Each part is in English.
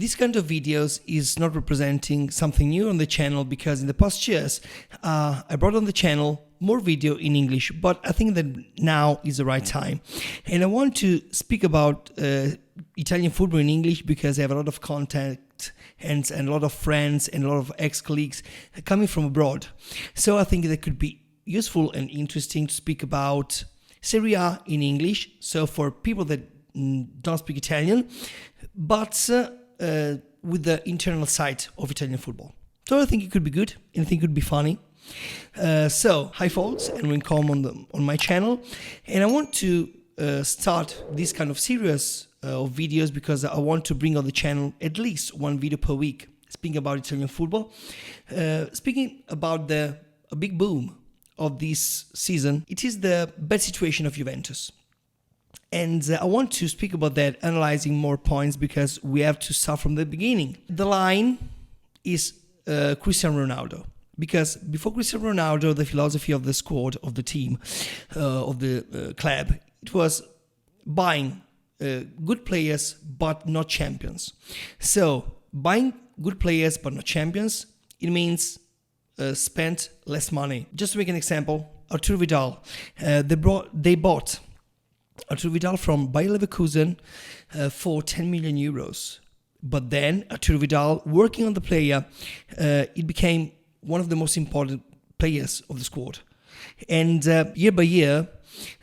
This kind of videos is not representing something new on the channel, because in the past years I brought on the channel more video in English, but I think that now is the right time. And I want to speak about Italian football in English because I have a lot of contact and a lot of friends and a lot of ex-colleagues coming from abroad. So I think that could be useful and interesting to speak about Serie A in English. So for people that don't speak Italian, but with the internal side of Italian football. So I think it could be good, and I think it could be funny. So, hi folks, and welcome on my channel. And I want to start this kind of series of videos because I want to bring on the channel at least one video per week, speaking about Italian football, speaking about a big boom of this season. It is the bad situation of Juventus. And I want to speak about that, analyzing more points, because we have to start from the beginning. The line is Cristiano Ronaldo. Because before Cristiano Ronaldo, the philosophy of the squad, of the team, of the club, it was buying good players but not champions. So buying good players but not champions, it means spend less money. Just to make an example, Arturo Vidal, they bought Arturo Vidal from Bayer Leverkusen for 10 million euros. But then Arturo Vidal, working on the player, it became one of the most important players of the squad. And year by year,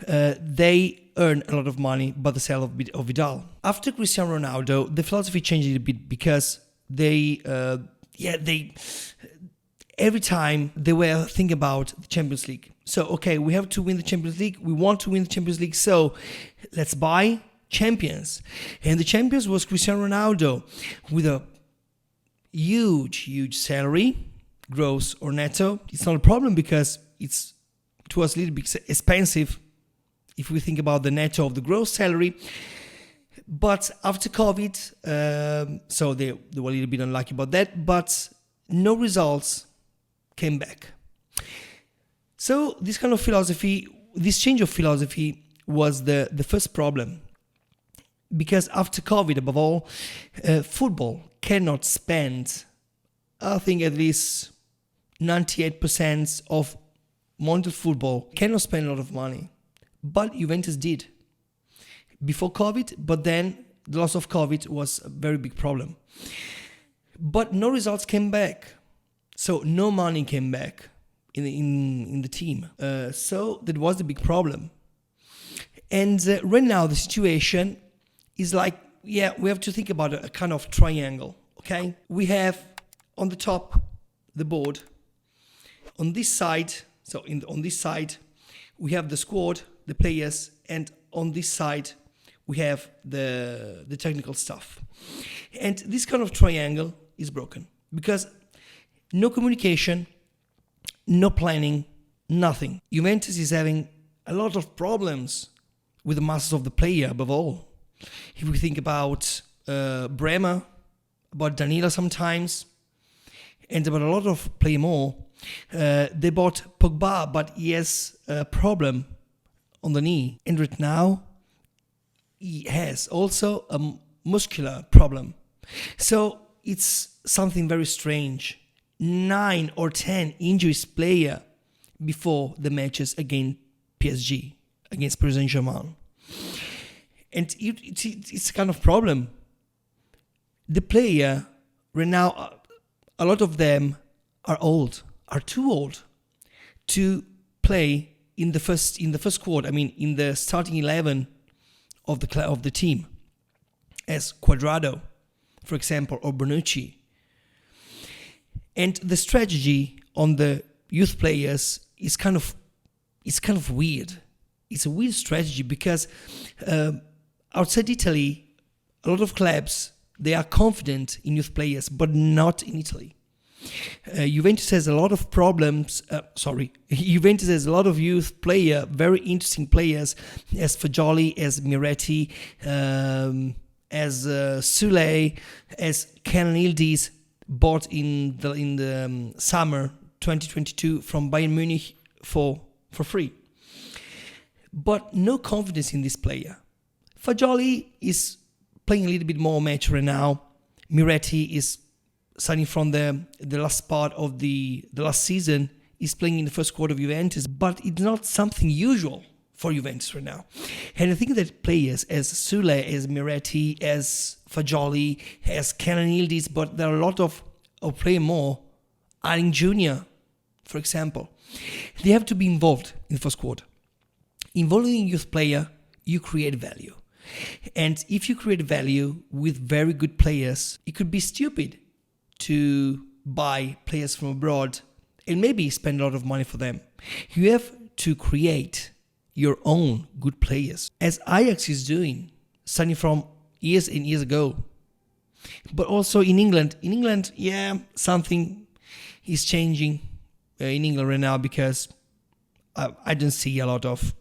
they earn a lot of money by the sale of Vidal. After Cristiano Ronaldo, the philosophy changed a bit because they every time they were thinking about the Champions League. So, okay, we have to win the Champions League. We want to win the Champions League. So let's buy champions. And the champions was Cristiano Ronaldo with a huge salary, gross or netto. It's not a problem because it was a little bit expensive if we think about the netto of the gross salary. But after COVID, so they were a little bit unlucky about that, but no results came back. So this kind of philosophy, this change of philosophy was the first problem. Because after COVID, above all, football cannot spend, I think at least 98% of modern football cannot spend a lot of money. But Juventus did before COVID, but then the loss of COVID was a very big problem. But no results came back. So no money came back in the team. So that was the big problem. And right now the situation is like, we have to think about a kind of triangle, okay? We have on the top the board. On this side, on this side, we have the squad, the players, and on this side, we have the technical stuff. And this kind of triangle is broken because no communication, no planning, nothing. Juventus is having a lot of problems with the masters of the player, above all. If we think about Bremer, about Danilo sometimes, and about a lot of play more, they bought Pogba, but he has a problem on the knee. And right now, he has also a muscular problem. So it's something very strange. 9 or 10 injuries player before the matches against PSG, against Paris Saint-Germain. And it's a kind of problem. The player right now, a lot of them are too old to play in the first squad. I mean, in the starting 11 of the team, as Cuadrado, for example, or Bonucci. And the strategy on the youth players is kind of weird. It's a weird strategy because outside Italy, a lot of clubs, they are confident in youth players, but not in Italy. Juventus has a lot of problems. Juventus has a lot of youth player, very interesting players, as Fagioli, as Miretti, as Sule, as Kenan Yildiz, bought in the summer 2022 from Bayern Munich for free. But no confidence in this player. Fagioli is playing a little bit more mature now. Miretti is starting from the last part of the last season, is playing in the first squad of Juventus, but it's not something usual for Juventus right now. And I think that players as Sule, as Miretti, as Fagioli, as Kenan Yildiz, but there are a lot of players more, Arin Jr., for example, they have to be involved in the first squad. Involving youth player, you create value. And if you create value with very good players, it could be stupid to buy players from abroad and maybe spend a lot of money for them. You have to create your own good players, as Ajax is doing, starting from years and years ago. But also in England, something is changing in England right now, because I don't see a lot of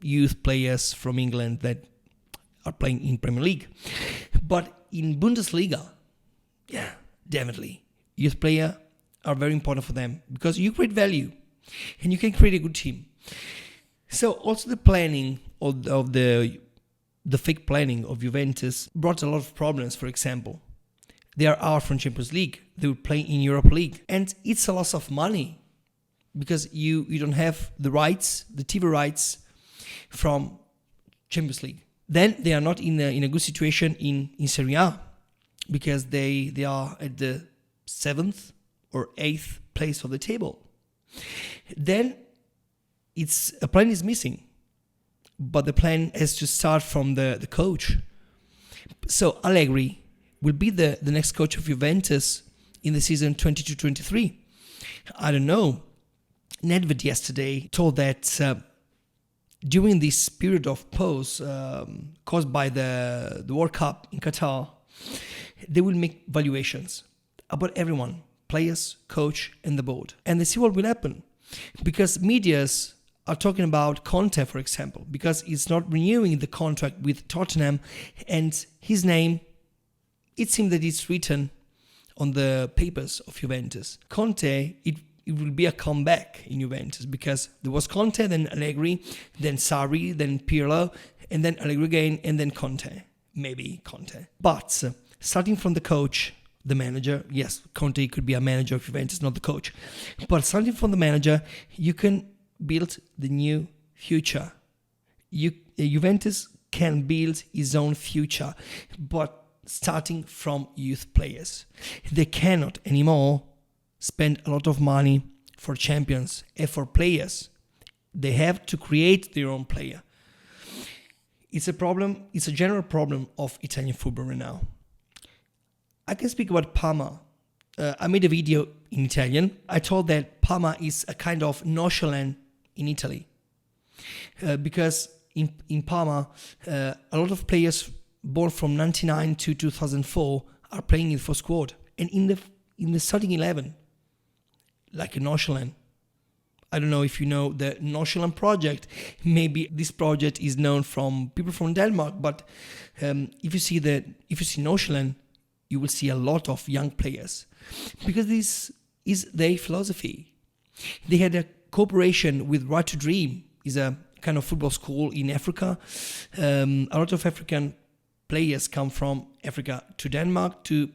youth players from England that are playing in Premier League. But in Bundesliga, definitely, youth players are very important for them, because you create value and you can create a good team. So also the planning of the fake planning of Juventus brought a lot of problems. For example, they are out from Champions League. They will play in Europa League. And it's a loss of money, because you don't have the rights, the TV rights from Champions League. Then they are not in a good situation in Serie A, because they are at the 7th or 8th place of the table. Then a plan is missing, but the plan has to start from the coach. So Allegri will be the next coach of Juventus in the season 22-23. I don't know. Nedved yesterday told that during this period of pause caused by the World Cup in Qatar, they will make valuations about everyone, players, coach, and the board. And they see what will happen. Because medias are talking about Conte, for example, because he's not renewing the contract with Tottenham, and his name, it seems that it's written on the papers of Juventus. Conte, it will be a comeback in Juventus, because there was Conte, then Allegri, then Sarri, then Pirlo, and then Allegri again, and then Conte. Maybe Conte. But starting from the coach, the manager, yes, Conte could be a manager of Juventus, not the coach. But starting from the manager, you can build the new future. Juventus can build his own future, but starting from youth players. They cannot anymore spend a lot of money for champions and for players. They have to create their own player. It's a problem, it's a general problem of Italian football right now. I can speak about Parma. I made a video in Italian. I told that Parma is a kind of nonchalance in Italy. Because in Parma, a lot of players born from 1999 to 2004 are playing in the first squad. And in the starting 11, like a nonchalance. I don't know if you know the Nonchalance project. Maybe this project is known from people from Denmark, but if you see Nonchalance, you will see a lot of young players, because this is their philosophy. They had a cooperation with Right to Dream, is a kind of football school in Africa. A lot of African players come from Africa to Denmark to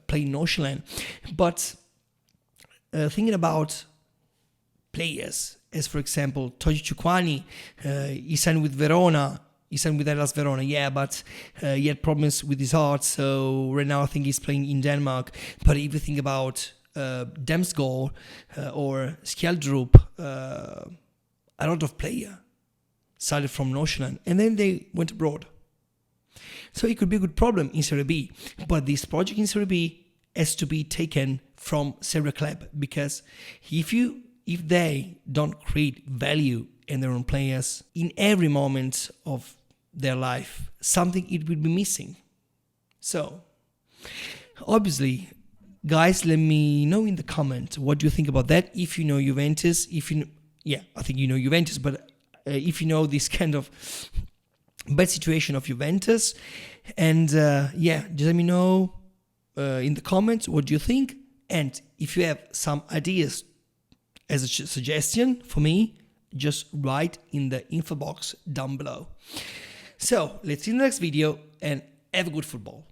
play Nonchalance. But thinking about players, as for example, Toji Chukwani, he signed with Verona. He signed with Hellas Verona, but he had problems with his heart, so right now I think he's playing in Denmark. But if you think about Damsgaard or Skjeldrup, a lot of players started from Nonchalance, and then they went abroad. So it could be a good problem in Serie B, but this project in Serie B has to be taken from Serie Club, because if they don't create value in their own players in every moment of their life, something it will be missing. So, obviously, guys, let me know in the comments what do you think about that. If you know Juventus, I think you know Juventus, but if you know this kind of bad situation of Juventus, and just let me know in the comments what do you think. And if you have some ideas as a suggestion for me, just write in the info box down below. So let's see you in the next video, and have a good football.